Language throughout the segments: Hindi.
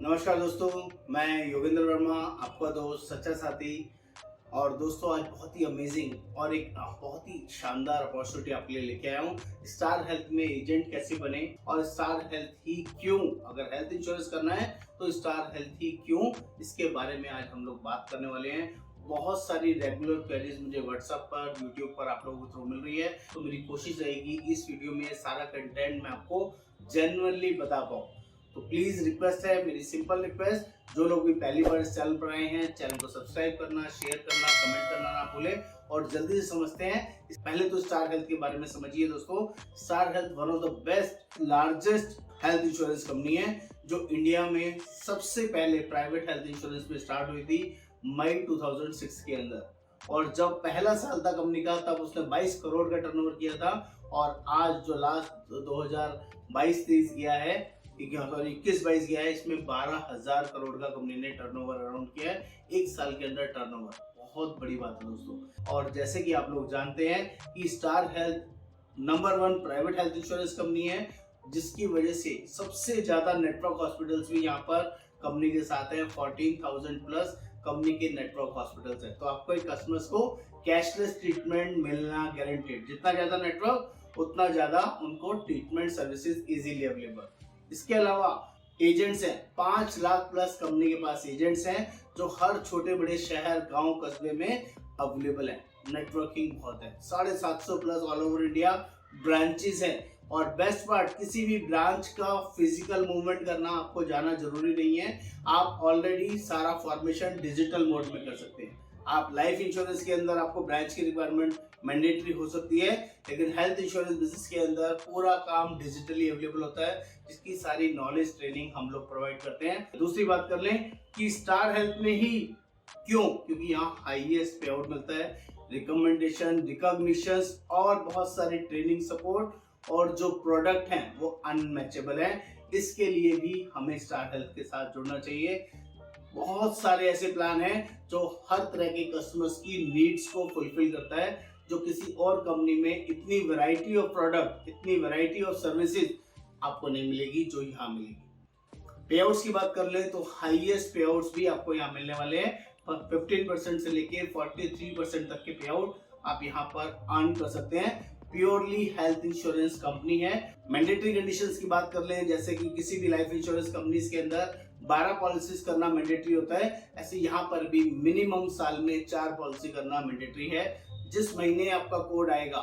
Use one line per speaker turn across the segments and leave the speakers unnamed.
नमस्कार दोस्तों, मैं योगेंद्र वर्मा, आपका दोस्त, सच्चा साथी। और दोस्तों, आज बहुत ही अमेजिंग और एक बहुत ही शानदार अपॉर्चुनिटी आपके लिए लेके आया हूँ। स्टार हेल्थ में एजेंट कैसे बने और स्टार हेल्थ ही क्यों, अगर हेल्थ इंश्योरेंस करना है तो स्टार हेल्थ ही क्यों, इसके बारे में आज हम लोग बात करने वाले हैं। बहुत सारी रेगुलर क्वेरीज मुझे व्हाट्सएप पर, यूट्यूब पर आप लोगों को थ्रू मिल रही है, तो मेरी कोशिश रहेगी इस वीडियो में सारा कंटेंट मैं आपको जेन्युइनली बता पाऊँ। तो प्लीज रिक्वेस्ट है, मेरी सिंपल रिक्वेस्ट, जो लोग भी पहली बार इस चैनल पर आए हैं, चैनल को सब्सक्राइब करना, शेयर करना, कमेंट करना ना भूलें और जल्दी से समझते हैं। पहले तो स्टार हेल्थ के बारे में समझिए दोस्तों। Star health one of the best largest health insurance company है, जो इंडिया में सबसे पहले प्राइवेट हेल्थ इंश्योरेंस में स्टार्ट हुई थी मई 2006 के अंदर। और जब पहला साल था कंपनी का, तब उसने 22 करोड़ का टर्नओवर किया था। और आज जो लास्ट 2022-23 गया है, 21-22 गया है, इसमें 12,000 करोड़ का कंपनी ने टर्नओवर अराउंड किया है एक साल के अंदर। टर्नओवर बहुत बड़ी बात है दोस्तों। और जैसे कि आप लोग जानते हैं कि star health number 1 private health insurance company है, जिसकी वजह से सबसे ज्यादा नेटवर्क हॉस्पिटल्स भी यहाँ पर कंपनी के साथ है। 14,000 प्लस कंपनी के नेटवर्क हॉस्पिटल्स है। तो आपको एक कस्टमर्स को कैशलेस ट्रीटमेंट मिलना गारंटेड। जितना ज्यादा नेटवर्क, उतना ज्यादा उनको ट्रीटमेंट सर्विसेज इजीली अवेलेबल। इसके अलावा एजेंट्स हैं, 5 लाख प्लस कंपनी के पास एजेंट्स हैं, जो हर छोटे बड़े शहर, गांव, कस्बे में अवेलेबल है। नेटवर्किंग बहुत है, 750 plus all over India branches हैं। और बेस्ट पार्ट, किसी भी ब्रांच का फिजिकल मूवमेंट करना आपको जाना जरूरी नहीं है। आप ऑलरेडी सारा फॉर्मेशन डिजिटल मोड में कर सकते हैं। आप लाइफ इंश्योरेंस के अंदर आपको ब्रांच की रिक्वायरमेंट मैंडेटरी हो सकती है, लेकिन हेल्थ इंश्योरेंस बिजनेस के अंदर पूरा काम डिजिटली अवेलेबल होता है, जिसकी सारी नॉलेज ट्रेनिंग हम लोग प्रोवाइड करते हैं। दूसरी बात कर लें कि स्टार हेल्थ में ही क्यों, क्योंकि यहाँ हाईएस्ट पे आउट मिलता है, रिकमेंडेशन, रिकॉग्निशन और बहुत सारी ट्रेनिंग सपोर्ट, और जो प्रोडक्ट हैं वो अनमैचेबल हैं। इसके लिए भी हमें स्टार हेल्थ के साथ जुड़ना चाहिए। बहुत सारे ऐसे प्लान हैं जो हर तरह के कस्टमर्स की नीड्स को फुलफिल करता है, जो किसी और कंपनी में इतनी वैरायटी ऑफ प्रोडक्ट, इतनी वैरायटी ऑफ सर्विसेज आपको नहीं मिलेगी जो यहाँ मिलेगी। पे आउट्स की बात कर ले तो हाईएस्ट पे आउट्स भी आपको यहाँ मिलने वाले हैं। 15% से लेके 43% तक के पे आउट आप यहाँ पर अर्न कर सकते हैं। प्योरली हेल्थ इंश्योरेंस कंपनी है। मैंडेटरी कंडीशंस की बात कर लें, जैसे कि किसी भी लाइफ इंश्योरेंस कंपनीज के अंदर 12 पॉलिसीज करना मैंडेटरी होता है, ऐसे यहाँ पर भी मिनिमम साल में 4 पॉलिसी करना मैंडेटरी है। जिस महीने आपका कोड आएगा,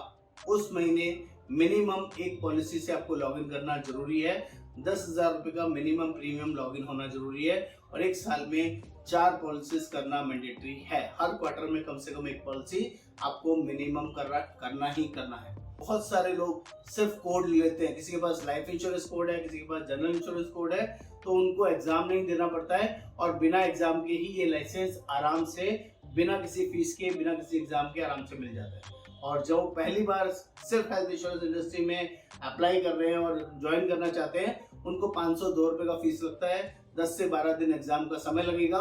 उस महीने मिनिमम एक पॉलिसी से आपको लॉगिन करना जरूरी है। 10,000 रुपए का मिनिमम प्रीमियम लॉगिन होना जरूरी है। और एक साल में 4 पॉलिसीज करना मैंडेटरी है। हर क्वार्टर में कम से कम एक पॉलिसी आपको मिनिमम करना ही करना है। बहुत सारे लोग सिर्फ कोड लेते हैं, किसी के पास लाइफ इंश्योरेंस कोड है, किसी के पास जनरल इंश्योरेंस कोड है, तो उनको एग्जाम नहीं देना पड़ता है और बिना एग्जाम के ही ये लाइसेंस आराम से, बिना किसी फीस के, बिना किसी एग्जाम के आराम से मिल जाता है। और जो पहली बार सिर्फ हेल्थ इंश्योरेंस इंडस्ट्री में अप्लाई कर रहे हैं और ज्वाइन करना चाहते हैं, उनको 502 रुपए का फीस लगता है। 10 से 12 दिन एग्जाम का समय लगेगा।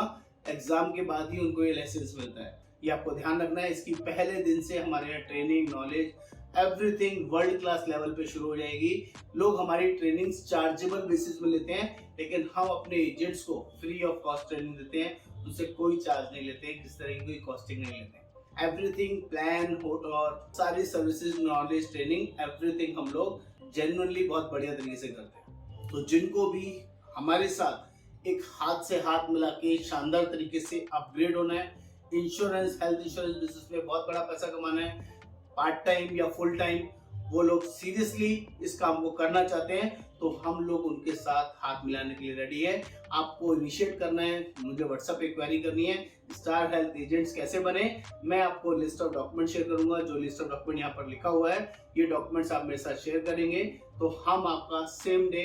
एग्जाम के बाद ही उनको ये लाइसेंस मिलता है। ये आपको ध्यान रखना है। इसकी पहले दिन से हमारे यहाँ training, knowledge, everything world class level पे शुरू हो जाएगी। लोग हमारी ट्रेनिंग चार्जेबल बेसिस में लेते हैं, लेकिन हम अपने एजेंट्स को फ्री ऑफ कॉस्ट ट्रेनिंग देते हैं। उनसे कोई चार्ज नहीं लेते, किस तरह की कोई कॉस्टिंग नहीं लेते। एवरीथिंग प्लान और सारी सर्विसेज, नॉलेज, ट्रेनिंग, एवरीथिंग हम लोग जेन्युइनली बहुत बढ़िया तरीके से करते हैं। तो जिनको भी हमारे साथ एक हाथ से हाथ मिला के शानदार तरीके से अपग्रेड होना है, इंश्योरेंस, हेल्थ इंश्योरेंस बिजनेस में बहुत बड़ा पैसा कमाना है, पार्ट टाइम या फुल टाइम, वो लोग सीरियसली इस काम को करना चाहते हैं, तो हम लोग उनके साथ हाथ मिलाने के लिए रेडी है। आपको इनिशिएट करना है, मुझे व्हाट्सएप पे क्वेरी करनी है, स्टार हेल्थ एजेंट्स कैसे बने। मैं आपको लिस्ट ऑफ डॉक्यूमेंट शेयर करूंगा। जो लिस्ट ऑफ डॉक्यूमेंट यहाँ पर लिखा हुआ है, ये डॉक्यूमेंट्स आप मेरे साथ शेयर करेंगे तो हम आपका सेम डे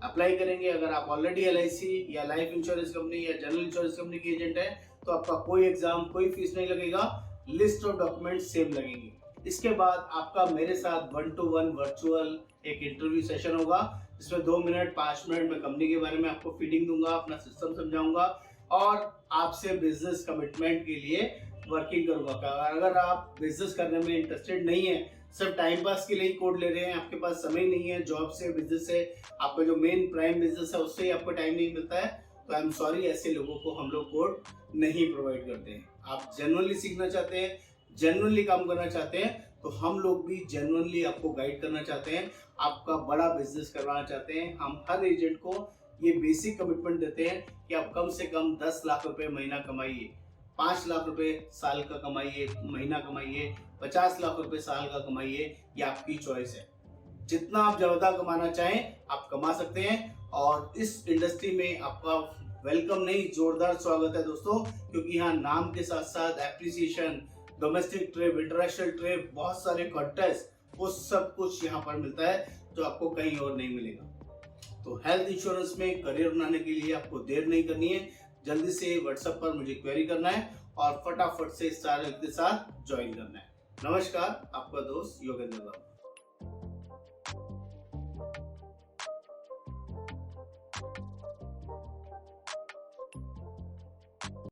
अप्लाई करेंगे। अगर आप ऑलरेडी LIC या लाइफ इंश्योरेंस कंपनी या जनरल इंश्योरेंस कंपनी के एजेंट है, तो आपका कोई एग्जाम, कोई फीस नहीं लगेगा। लिस्ट ऑफ डॉक्यूमेंट सेम लगेंगे। इसके बाद आपका मेरे साथ 1 to 1 वर्चुअल एक इंटरव्यू सेशन होगा, जिसमें 2 मिनट 5 मिनट में कंपनी के बारे में आपको फीडिंग दूंगा, अपना सिस्टम समझाऊंगा और आपसे बिजनेस कमिटमेंट के लिए वर्किंग करूंगा। अगर आप बिजनेस करने में इंटरेस्टेड नहीं है, सिर्फ टाइम पास के लिए कोड ले रहे हैं, आपके पास समय नहीं है, जॉब से, बिजनेस से, आपका जो मेन प्राइम बिजनेस है उससे ही आपको टाइम नहीं मिलता है, तो आई एम सॉरी, ऐसे लोगों को हम लोग कोड नहीं प्रोवाइड करते हैं। आप जेन्युइनली सीखना चाहते हैं, जेन्युइनली काम करना चाहते हैं, तो हम लोग भी जेन्युइनली आपको गाइड करना चाहते हैं, आपका बड़ा बिजनेस करवाना चाहते हैं। हम हर एजेंट को ये बेसिक कमिटमेंट देते हैं कि आप कम से कम 10 लाख रुपए महीना कमाइए, 5 लाख रुपए साल का कमाइए, महीना कमाइए, 50 लाख रुपए साल का कमाइए, ये आपकी चॉइस है। जितना आप ज्यादा कमाना चाहें आप कमा सकते हैं, और इस इंडस्ट्री में आपका वेलकम नहीं, जोरदार स्वागत है दोस्तों, क्योंकि यहाँ नाम के साथ साथ appreciation, domestic trip, international trip, बहुत सारे कॉन्टेस्ट, वो सब कुछ यहाँ पर मिलता है जो आपको कहीं और नहीं मिलेगा। तो हेल्थ इंश्योरेंस में करियर बनाने के लिए आपको देर नहीं करनी है, जल्दी से व्हाट्सएप पर मुझे क्वेरी करना है और फटाफट से स्टार हेल्थ के साथ ज्वाइन करना है। नमस्कार, आपका दोस्त योगेंद्र वर्मा।